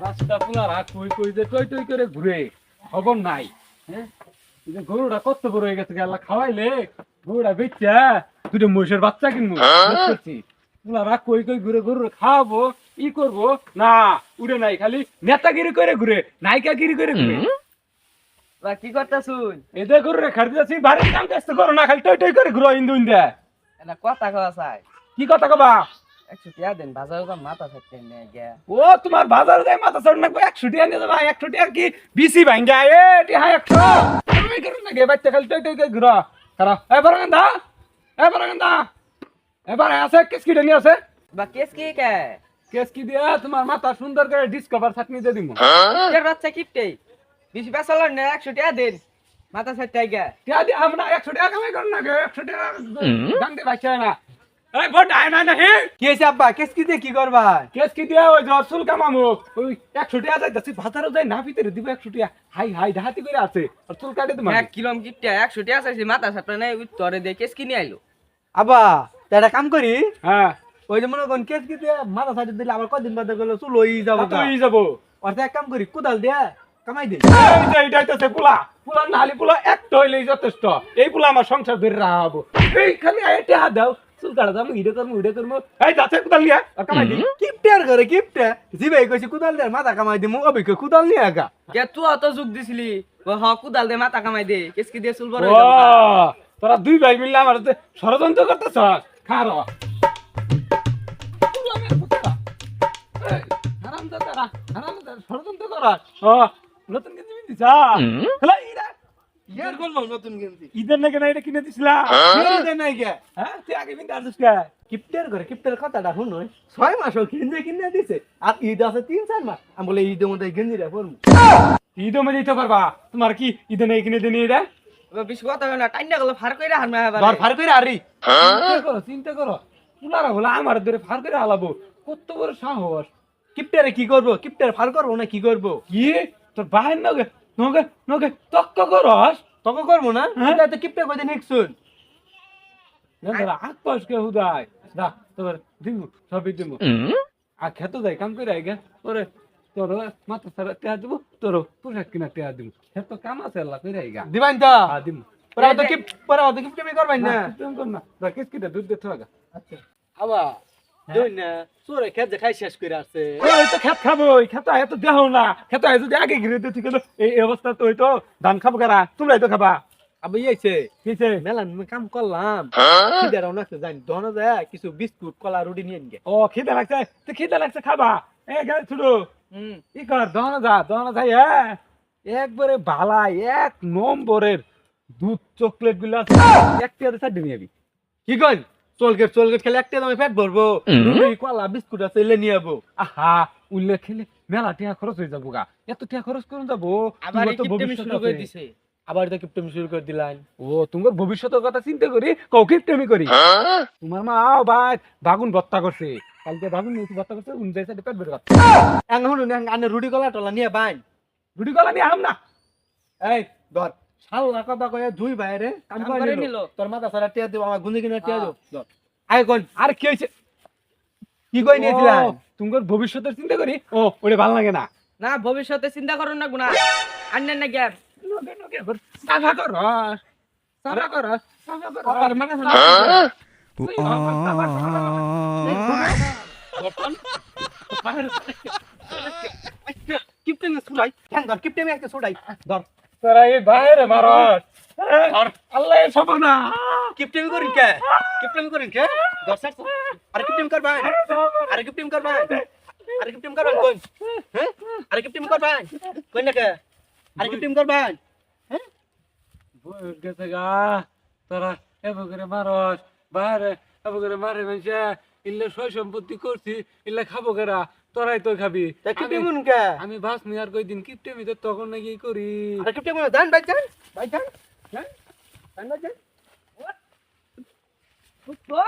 রাস্তা পুলারা কই কই যে টই টই করে ঘুরে খবর নাই। হ্যাঁ, এই যে গরুটা কত বড় হয়ে গেছে, আল্লাহ খাওয়াইলে গরুটা বেচা দুটো মহিষের বাচ্চা কিনবো করছি। পুলারা কই কই ঘুরে গরু খাওয়াবো ই করবো না, উড়ে নাই, খালি নেতাগিরি করে ঘুরে, নায়িকাগিরি করে ঘুরে। বা কি করতাছুন? এদের গরু রেখা দিতেছি, বাড়ির কাম কাজ তো করো না, খালি টই টই করে ঘুরো ইন্দু ইন্দা। এটা কথা কওয়া চাই। কি কথা কবা? 100 টাকা দেন, বাজারে তো মাথা থাকতে নেই গে। ও তোমার বাজার যায় মাথা চড় না, 100 টাকা নিয়ে যাবা, 100 টাকা কি বিসি ভাঙ্গা এ টিহা 100 আমি করু না গে, বাচ্চা খালি টই টই করে ঘুরো খারাপ। এ বরগন্দা, এ বরগন্দা, এবারে আছে কেস কি নিয়ে আছে? বা কেস কি কে? কেস কি দিয়া তোমার মাথা সুন্দর করে ডিসকভার চাটনি দিয়ে দিমু। এর বাচ্চা কিপটে 20 বেসালার নে 100 টাকা দেন, মাথা ছাড়তে গে। টিয়া দি আমরা 100 টাকা কামাই করু না গে, 100 টাকা গাঙ্গে বাচ্চা না। এই ভোট আয় না না হে কি হইছে আব্বা? কেস কি দিয়ে কি করবা? কেস কি দিয়া ওই জরসুল কামামু, ওই 100 টাকা যাইতাছি বাজারে যাই না, ভিতরে দিব 100 টাকা, হাই হাই ডাহাতি করে আছে আর চুল কাটে তোমার। 1 কিলো কিপটে 100 টাকা চাইছি, মাথা ছাড়তে নাই, উত্তরে দে কেস কি নিয়ে আইলো। আবা একটা কাম করি, হ্যাঁ ওই যে মনে করেন কেস কিতে মাথা সাইড দিলে আবার কদিন বাদে গেল চুল হই যাবো তো ই যাব। অর্থাৎ এক কাম করি, কোদাল দিয়া কামাই দে। এই যে এইটাইতেছে পোলা, পোলা নালি পোলা একটা হইলেই যথেষ্ট। এই পোলা আমার সংসার ধরে রাখাবো। এই খালি এটা হাত দাও, চুল কাটা দাও, ইডে করবো ইডে করবো। এই যাচ্ছে কোদাল নিয়ে আর কামাই দি। কিপটার করে কিপটা জিবাই কইছি কোদাল দিয়া মাথা কামাই দিমু, অবিক কোদাল নিয়ে আগা। কে তুই অত যুগ দিছিলি? ও হ কুদাল দে মাথা কামাই দে, কেস কি দিয়ে চুল বড় ও হয়ে যাবে। তোরা দুই ভাই মিললে আমার হাতে ষড়যন্ত্র করতেছ, খার ষড়যন্ত্র করা। ও নতুন কিছু দিছা ইয়ার করলাম নতুন গেঞ্জি ঈদের নাকি না এটা কিনে দিছিলা? দে নাই গে। হ্যাঁ তুই আগে কিনতে আসিস কে? কিপটার করে কিপটার কথাটা শুনুন, 6 মাসও গেঞ্জি কিনে দিছে আর ঈদ আছে 3-4 মাস। আমি বলে ঈদের মধ্যে গেঞ্জিটা পরবো। ঈদও মধ্যে দিতে পারবা? তোমার কি ঈদে নাই কিনে দিনি এটা? এবার বেশি কথা হয় না, টাইনা গেল ফার কইরা হারমা ধর এবারে। ফার কইরা আরি। চিন্তা করো পুলারা বলে আমার ধরে ফার করে হালাবো, কত বড় সাহস। কিপটারে কি করবো? কিপটার ফার করবো না কি করবো? কি তোর বাহির নগে নগে নগে তক্ক করস? তোকে করবো না? হ্যাঁ? এটা তো কিপটা কইদিন হেকছুন। আগ পাশকে হুদাই দা তোর দিমু সবই দিমু। আর খেতে যাই কাম করে আইগা ওরে তোর মাথা সারা টেয়া দিব, তোর পোশাক কিনা টেয়া দিব, খেত কাম আছে আল্লাহ করে আইগা। দিবাইন তো দিমু পরে তো কিপ পরে তো কিপটা মি করবাই না। তুমি কর না, রাকেশ কিটা দুধ দে থাকা। আচ্ছা আবা দই না সোরে খেত যে খাই শেষ করে আসছে। ওই তো খেত খাবো, ওই খেত এত দেহ না, খেত যদি আগে ঘিরে দিতে ঠিক এই অবস্থা তো ওই তো ধান খাবো কারা, তোমরাই তো খাবা। আবা ইয়েছে কিছে মেলা কাম করলাম, খিদার অনেক জানি দহন যায় কিছু বিস্কুট কলা রুটি নিয়ে গে। ও খিদে লাগছে, তো খিদে লাগছে খাবা। এ গাড়ি ছুড়ো ই কর দহনা যাই। হ্যাঁ একবারে ভালাই 1 নম্বরের দুধ চকলেট গুলো আছে, একটা সাইড নিয়ে যাবি। কি কই চলগেট খেলে একটা দামে পেট ভরবো, রুটি কলা বিস্কুট আছে এলে নিয়ে যাবো। আহা উল্লে খেলে মেলা টিয়া খরচ হয়ে যাবো গা, এত টিয়া খরচ করুন যাবো। আবার তোমার তো কিপটেমি ভবিষ্যৎ শুরু করে আছে। দিছে। আবার তো কিপটা শুরু করে দিলাম। ও তোমার ভবিষ্যতের কথা চিন্তা করি কিপটেমি করি। তোমার মা ভাই বাগুন ভত্তা করছে, কালকে বাগুন ভত্তা করছে, উনজাই সাইডে পেট ভরে খাচ্ছে। এখন আনে রুটি কলা টলা নিয়ে বাইন। রুটি কলা নিয়ে আম না। এই ধর শালা কথা কয়ে দুই বাইরে কাম কাম করে করে নিল। নিল। তোর মাথা সারা টিয়া দিব, আমার গুঞ্জি কিনা টিয়া দিব। ধর আয় কোন আর কি হয়েছে? কি কই নিয়েছিলাম? তোমার ভবিষ্যতের চিন্তা করি, ও ওরে ভালো লাগে না। না ভবিষ্যতে চিন্তা করুন না গুনা, আন্নের না গ্যাপ। নগে নগে আবার সাফা কর, সাফা কর, সাফা কর। আর মানে কিপটে মে ছুড়াই হ্যাঁ ধর কিপটে মে একটা ছুড়াই ধর। তোরা এই বাইরে মারস, আল্লাহ সব না। কিপটে মে করিন কে? কিপটে মে করিন কে? ধর স্যার আরে কিপটে মে কর ভাই, আরে কিপটে মে কর ভাই, আরে কিপটে মে কর ভাই কোন হ্যাঁ, আরে কিপটে মে কর ভাই কোন না কে, আরে কিপটে মে কর ভাই হ্যাঁ। বয়স গেছে গা, তোরা এবার করে মারস বাইরে, এবার করে মারে মানুষে ইল্লে সয় সম্পত্তি করছি, ইল্লে খাবো কেরা, তোরাই তো খাবি। তা কিপটে মে কে? আমি বাস নি আর কই দিন কিপটেমি তো তখন নাকি করি। আরে কিপটে মে দান ভাই যান হ্যাঁ দান ভাই যান। বুঝছো?